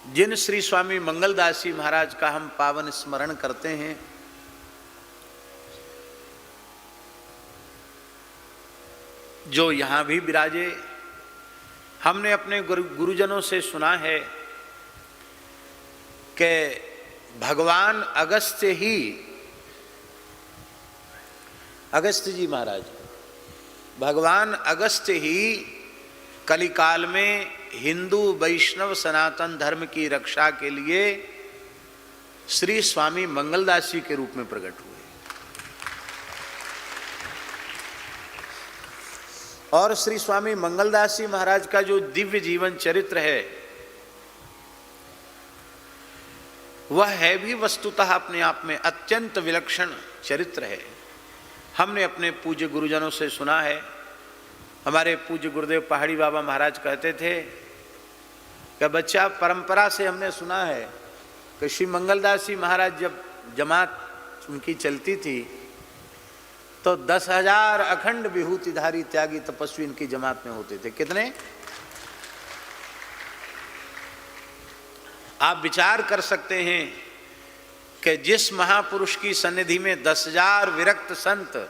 जिन श्री स्वामी मंगलदास जी महाराज का हम पावन स्मरण करते हैं, जो यहाँ भी विराजे, हमने अपने गुरुजनों से सुना है कि भगवान अगस्त्य जी महाराज, भगवान अगस्त्य ही कलिकाल में हिंदू वैष्णव सनातन धर्म की रक्षा के लिए श्री स्वामी मंगलदास जी के रूप में प्रकट हुए। और श्री स्वामी मंगलदास जी महाराज का जो दिव्य जीवन चरित्र है, वह है भी वस्तुतः अपने आप में अत्यंत विलक्षण चरित्र है। हमने अपने पूज्य गुरुजनों से सुना है, हमारे पूज्य गुरुदेव पहाड़ी बाबा महाराज कहते थे कि बच्चा, परंपरा से हमने सुना है कि श्री मंगलदास जी महाराज जब जमात उनकी चलती थी तो 10,000 अखंड विभूतिधारी त्यागी तपस्वी इनकी जमात में होते थे। कितने? आप विचार कर सकते हैं कि जिस महापुरुष की सन्निधि में 10,000 विरक्त संत,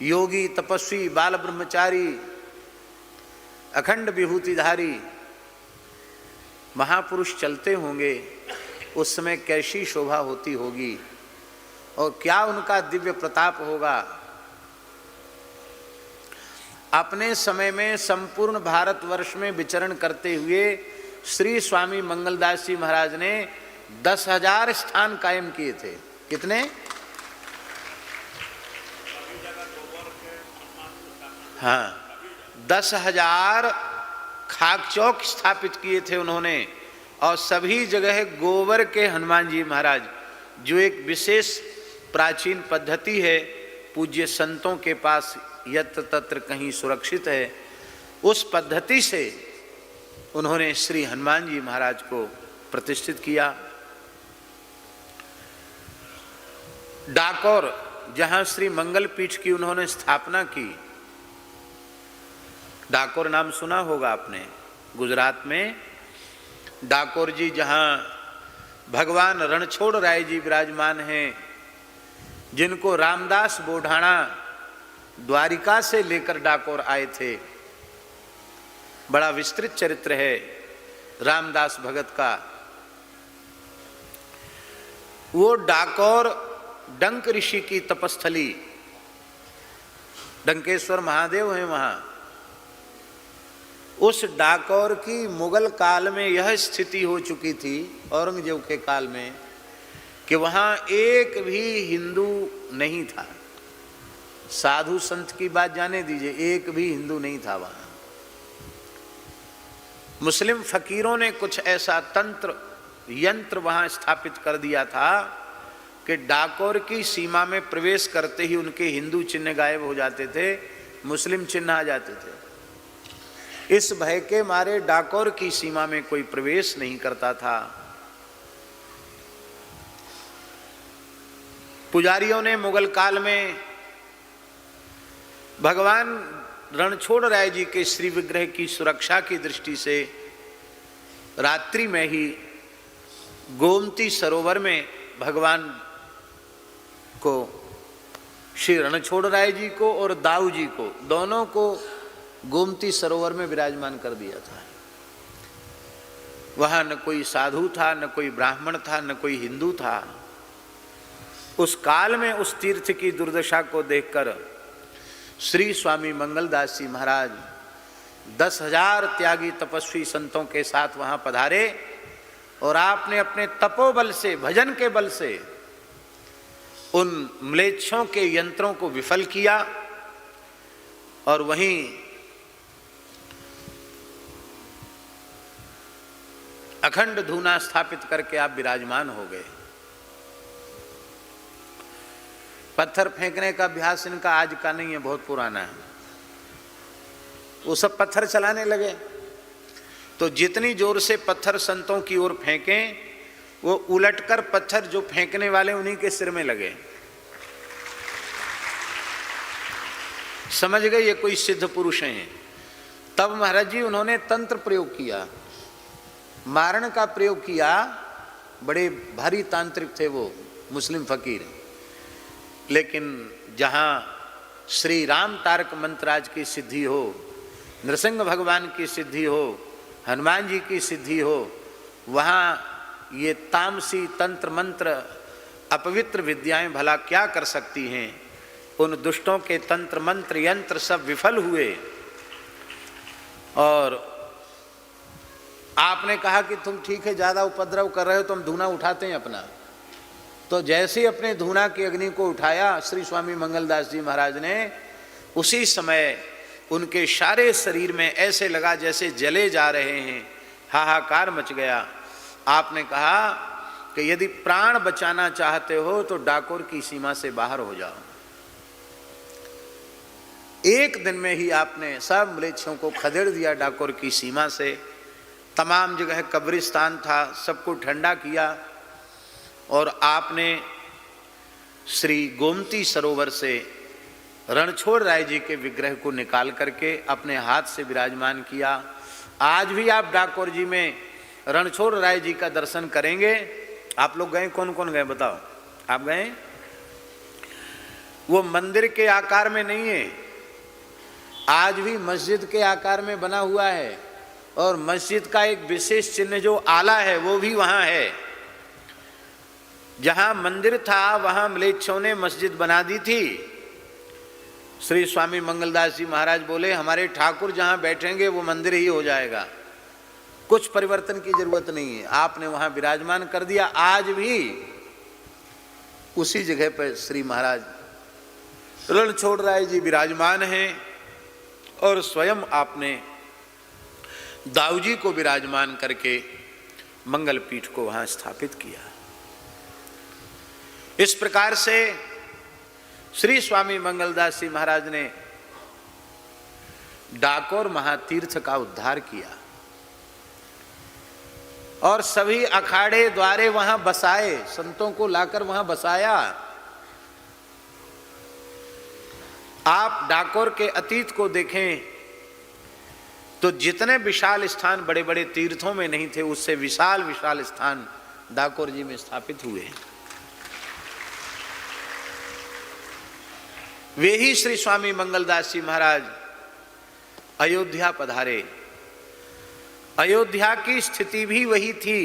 योगी, तपस्वी, बाल ब्रह्मचारी, अखंड विभूतिधारी महापुरुष चलते होंगे, उस समय कैसी शोभा होती होगी और क्या उनका दिव्य प्रताप होगा। अपने समय में संपूर्ण भारतवर्ष में विचरण करते हुए श्री स्वामी मंगलदास जी महाराज ने 10,000 स्थान कायम किए थे। कितने? हाँ, 10,000 खाक चौक स्थापित किए थे उन्होंने, और सभी जगह गोबर के हनुमान जी महाराज, जो एक विशेष प्राचीन पद्धति है, पूज्य संतों के पास यत्र तत्र कहीं सुरक्षित है, उस पद्धति से उन्होंने श्री हनुमान जी महाराज को प्रतिष्ठित किया। डाकोर, जहां श्री मंगल पीठ की उन्होंने स्थापना की, डाकोर नाम सुना होगा आपने, गुजरात में डाकोर जी, जहां भगवान रणछोड़ राय जी विराजमान हैं, जिनको रामदास बोढ़ाणा द्वारिका से लेकर डाकोर आए थे। बड़ा विस्तृत चरित्र है रामदास भगत का। वो डाकोर डंक ऋषि की तपस्थली, डंकेश्वर महादेव हैं वहां। उस डाकोर की मुगल काल में यह स्थिति हो चुकी थी, औरंगजेब के काल में, कि वहां एक भी हिंदू नहीं था। साधु संत की बात जाने दीजिए, एक भी हिंदू नहीं था वहां। मुस्लिम फकीरों ने कुछ ऐसा तंत्र यंत्र वहां स्थापित कर दिया था कि डाकोर की सीमा में प्रवेश करते ही उनके हिंदू चिन्ह गायब हो जाते थे, मुस्लिम चिन्ह आ जाते थे। इस भय के मारे डाकोर की सीमा में कोई प्रवेश नहीं करता था। पुजारियों ने मुगल काल में भगवान रणछोड़ राय जी के श्री विग्रह की सुरक्षा की दृष्टि से रात्रि में ही गोमती सरोवर में भगवान को, श्री रणछोड़ राय जी को और दाऊ जी को, दोनों को गोमती सरोवर में विराजमान कर दिया था। वहां न कोई साधु था, न कोई ब्राह्मण था, न कोई हिंदू था। उस काल में उस तीर्थ की दुर्दशा को देखकर श्री स्वामी मंगलदास जी महाराज 10,000 त्यागी तपस्वी संतों के साथ वहां पधारे, और आपने अपने तपोबल से, भजन के बल से उन म्लेच्छों के यंत्रों को विफल किया, और वहीं अखंड धूना स्थापित करके आप विराजमान हो गए। पत्थर फेंकने का अभ्यास इनका आज का नहीं है, बहुत पुराना है। वो सब पत्थर चलाने लगे, तो जितनी जोर से पत्थर संतों की ओर फेंकें, वो उलटकर पत्थर जो फेंकने वाले उन्हीं के सिर में लगे। समझ गए ये कोई सिद्ध पुरुष हैं। तब महाराज जी उन्होंने तंत्र प्रयोग किया, मारण का प्रयोग किया। बड़े भारी तांत्रिक थे वो मुस्लिम फकीर, लेकिन जहाँ श्री राम तारक मंत्राज की सिद्धि हो, नृसिंह भगवान की सिद्धि हो, हनुमान जी की सिद्धि हो, वहाँ ये तामसी तंत्र मंत्र अपवित्र विद्याएं भला क्या कर सकती हैं। उन दुष्टों के तंत्र मंत्र यंत्र सब विफल हुए। और आपने कहा कि तुम ठीक है, ज़्यादा उपद्रव कर रहे हो तो हम धूना उठाते हैं अपना। तो जैसे ही अपने धूना की अग्नि को उठाया श्री स्वामी मंगलदास जी महाराज ने, उसी समय उनके सारे शरीर में ऐसे लगा जैसे जले जा रहे हैं, हाहाकार मच गया। आपने कहा कि यदि प्राण बचाना चाहते हो तो डाकोर की सीमा से बाहर हो जाओ। एक दिन में ही आपने सब म्लेच्छों को खदेड़ दिया डाकोर की सीमा से। तमाम जगह कब्रिस्तान था, सबको ठंडा किया। और आपने श्री गोमती सरोवर से रणछोड़ राय जी के विग्रह को निकाल करके अपने हाथ से विराजमान किया। आज भी आप डाकोर जी में रणछोड़ राय जी का दर्शन करेंगे। आप लोग गए? कौन कौन गए बताओ? आप गए? वो मंदिर के आकार में नहीं है, आज भी मस्जिद के आकार में बना हुआ है। और मस्जिद का एक विशेष चिन्ह जो आला है वो भी वहाँ है। जहाँ मंदिर था वहाँ म्लेच्छों ने मस्जिद बना दी थी। श्री स्वामी मंगलदास जी महाराज बोले, हमारे ठाकुर जहाँ बैठेंगे वो मंदिर ही हो जाएगा, कुछ परिवर्तन की जरूरत नहीं है। आपने वहाँ विराजमान कर दिया। आज भी उसी जगह पर श्री महाराज रणछोड़ राय जी विराजमान हैं। और स्वयं आपने दाऊजी को विराजमान करके मंगल पीठ को वहां स्थापित किया। इस प्रकार से श्री स्वामी मंगलदास जी महाराज ने डाकोर महातीर्थ का उद्धार किया और सभी अखाड़े द्वारे वहां बसाए, संतों को लाकर वहां बसाया। आप डाकोर के अतीत को देखें तो जितने विशाल स्थान बड़े बड़े तीर्थों में नहीं थे, उससे विशाल विशाल स्थान डाकोर जी में स्थापित हुए। वे ही श्री स्वामी मंगलदास जी महाराज अयोध्या पधारे। अयोध्या की स्थिति भी वही थी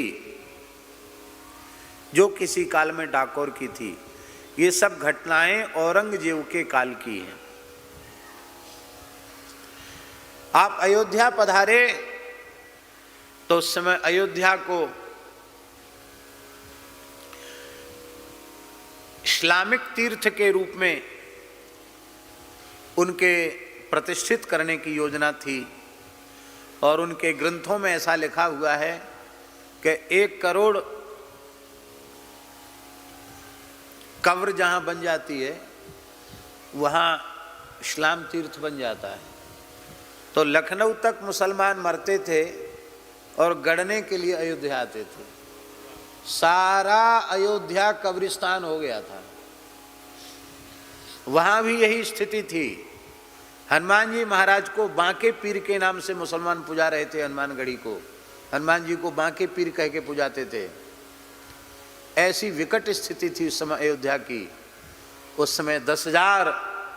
जो किसी काल में डाकोर की थी। ये सब घटनाएं औरंगजेब के काल की हैं। आप अयोध्या पधारे तो उस समय अयोध्या को इस्लामिक तीर्थ के रूप में उनके प्रतिष्ठित करने की योजना थी। और उनके ग्रंथों में ऐसा लिखा हुआ है कि 1 करोड़ कब्र जहाँ बन जाती है वहाँ इस्लाम तीर्थ बन जाता है। तो लखनऊ तक मुसलमान मरते थे और गड़ने के लिए अयोध्या आते थे। सारा अयोध्या कब्रिस्तान हो गया था। वहाँ भी यही स्थिति थी। हनुमान जी महाराज को बांके पीर के नाम से मुसलमान पुजा रहे थे। हनुमानगढ़ी को हनुमान जी को बांके पीर कह के पुजाते थे। ऐसी विकट स्थिति थी उस समय अयोध्या की। उस समय 10,000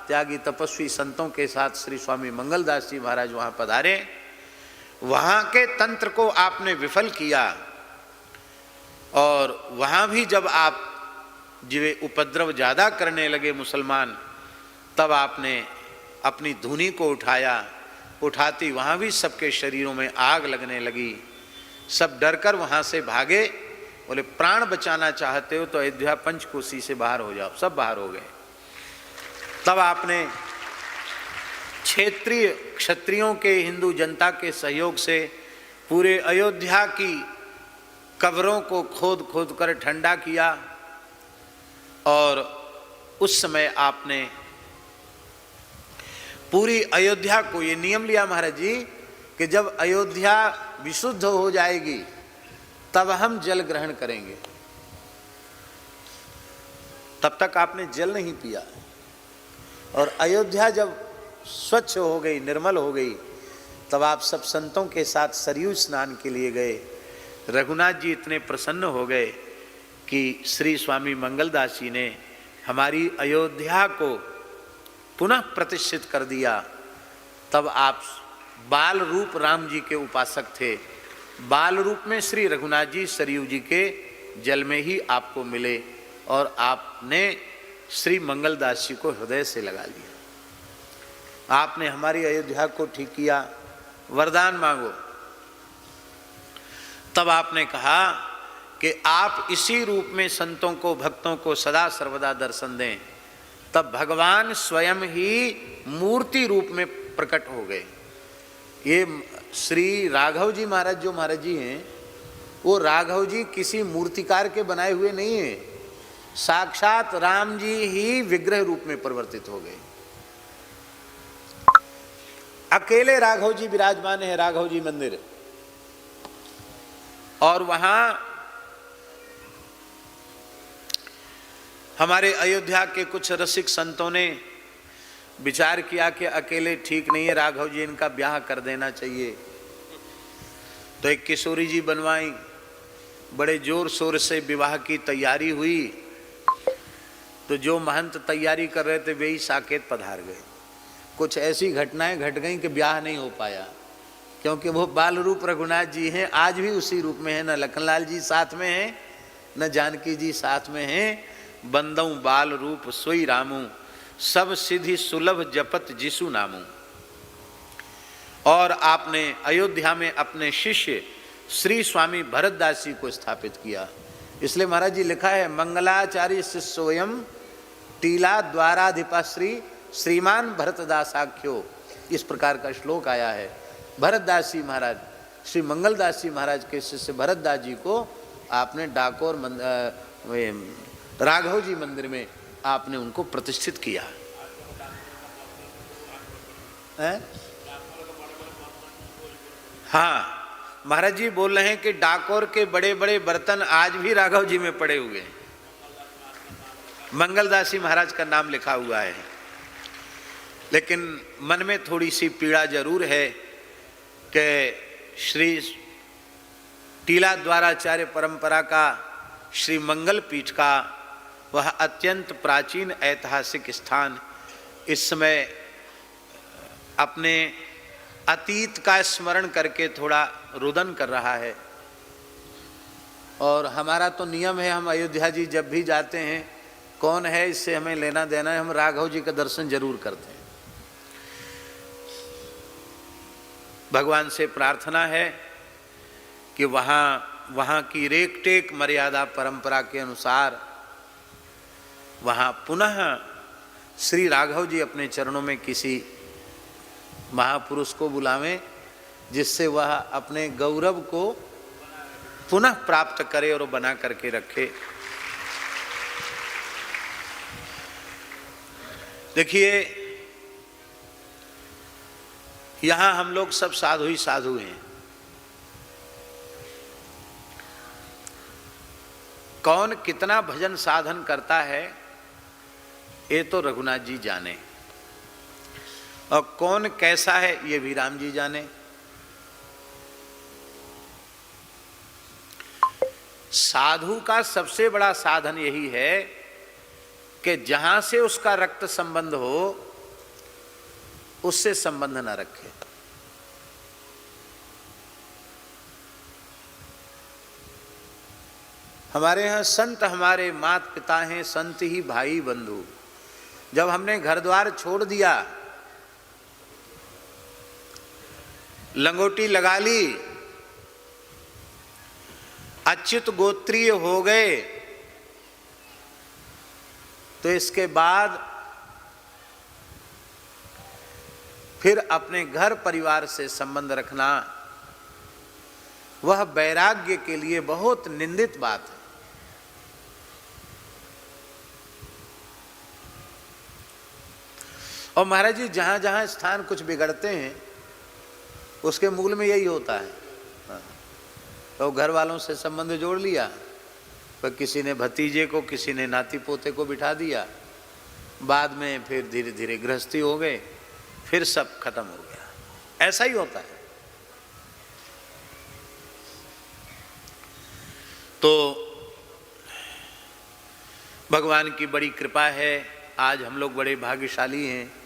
त्यागी तपस्वी संतों के साथ श्री स्वामी मंगलदास जी महाराज वहाँ पधारे। वहाँ के तंत्र को आपने विफल किया। और वहाँ भी जब आप जीवे उपद्रव ज़्यादा करने लगे मुसलमान, तब आपने अपनी धुनी को उठाया। उठाती वहाँ भी सबके शरीरों में आग लगने लगी। सब डरकर वहाँ से भागे। बोले प्राण बचाना चाहते हो तो अयोध्या पंचकोशी से बाहर हो जाओ। सब बाहर हो गए। तब आपने क्षेत्रीय क्षत्रियों के हिंदू जनता के सहयोग से पूरे अयोध्या की कब्रों को खोद खोद कर ठंडा किया। और उस समय आपने पूरी अयोध्या को ये नियम लिया महाराज जी कि जब अयोध्या विशुद्ध हो जाएगी तब हम जल ग्रहण करेंगे। तब तक आपने जल नहीं पिया। और अयोध्या जब स्वच्छ हो गई, निर्मल हो गई, तब आप सब संतों के साथ सरयू स्नान के लिए गए। रघुनाथ जी इतने प्रसन्न हो गए कि श्री स्वामी मंगलदास जी ने हमारी अयोध्या को पुनः प्रतिष्ठित कर दिया। तब आप बाल रूप राम जी के उपासक थे, बाल रूप में श्री रघुनाथ जी सरयू जी के जल में ही आपको मिले और आपने श्री मंगलदास जी को हृदय से लगा लिया। आपने हमारी अयोध्या को ठीक किया, वरदान मांगो। तब आपने कहा कि आप इसी रूप में संतों को, भक्तों को सदा सर्वदा दर्शन दें। तब भगवान स्वयं ही मूर्ति रूप में प्रकट हो गए। ये श्री राघव जी महाराज जो महाराज जी हैं, वो राघव जी किसी मूर्तिकार के बनाए हुए नहीं हैं, साक्षात राम जी ही विग्रह रूप में परिवर्तित हो गए। अकेले राघव जी विराजमान है राघव जी मंदिर, और वहां हमारे अयोध्या के कुछ रसिक संतों ने विचार किया कि अकेले ठीक नहीं है, राघव जी इनका ब्याह कर देना चाहिए। तो एक किशोरी जी बनवाई, बड़े जोर शोर से विवाह की तैयारी हुई। तो जो महंत तैयारी कर रहे थे वे ही साकेत पधार गए। कुछ ऐसी घटनाएं घट गई कि ब्याह नहीं हो पाया, क्योंकि वो बाल रूप रघुनाथ जी हैं, आज भी उसी रूप में है। न लखनलाल जी साथ में हैं, न जानकी जी साथ में हैं। बंदऊ बाल रूप सोई रामू, सब सिद्धि सुलभ जपत जिसु नामू। और आपने अयोध्या में अपने शिष्य श्री स्वामी भरतदास जी को स्थापित किया। इसलिए महाराज जी लिखा है, मंगलाचार्य शिष्योयम टीला द्वाराधिपा श्री श्रीमान भरतदासाख्यो। इस प्रकार का श्लोक आया है। भरतदास जी महाराज, श्री मंगलदास जी महाराज के शिष्य भरतदास जी को आपने डाकोर राघव जी मंदिर में आपने उनको प्रतिष्ठित किया है? हाँ, महाराज जी बोल रहे हैं कि डाकोर के बड़े बड़े बर्तन आज भी राघव जी में पड़े हुए हैं। मंगलदास जी महाराज का नाम लिखा हुआ है। लेकिन मन में थोड़ी सी पीड़ा जरूर है कि श्री टीला द्वाराचार्य परंपरा का श्री मंगल पीठ का वह अत्यंत प्राचीन ऐतिहासिक स्थान इस समय अपने अतीत का स्मरण करके थोड़ा रुदन कर रहा है। और हमारा तो नियम है, हम अयोध्या जी जब भी जाते हैं, कौन है इससे हमें लेना देना है, हम राघव जी का दर्शन जरूर करते हैं। भगवान से प्रार्थना है कि वहाँ की रेख टेक मर्यादा परंपरा के अनुसार वहाँ पुनः श्री राघव जी अपने चरणों में किसी महापुरुष को बुलावें, जिससे वह अपने गौरव को पुनः प्राप्त करे और बना करके रखे। देखिए, यहाँ हम लोग सब साधु ही साधु हैं। कौन कितना भजन साधन करता है ये तो रघुनाथ जी जाने, और कौन कैसा है ये भी राम जी जाने। साधु का सबसे बड़ा साधन यही है कि जहां से उसका रक्त संबंध हो उससे संबंध न रखे। हमारे यहाँ संत हमारे माता पिता हैं, संत ही भाई बंधु। जब हमने घर द्वार छोड़ दिया, लंगोटी लगा ली, अच्युत गोत्रीय हो गए, तो इसके बाद फिर अपने घर परिवार से संबंध रखना वह वैराग्य के लिए बहुत निंदित बात है। और महाराज जी जहां जहां स्थान कुछ बिगड़ते हैं उसके मूल में यही होता है। तो घर वालों से संबंध जोड़ लिया, पर किसी ने भतीजे को, किसी ने नाती पोते को बिठा दिया, बाद में फिर धीरे धीरे गृहस्थी हो गए, फिर सब खत्म हो गया। ऐसा ही होता है। तो भगवान की बड़ी कृपा है, आज हम लोग बड़े भाग्यशाली हैं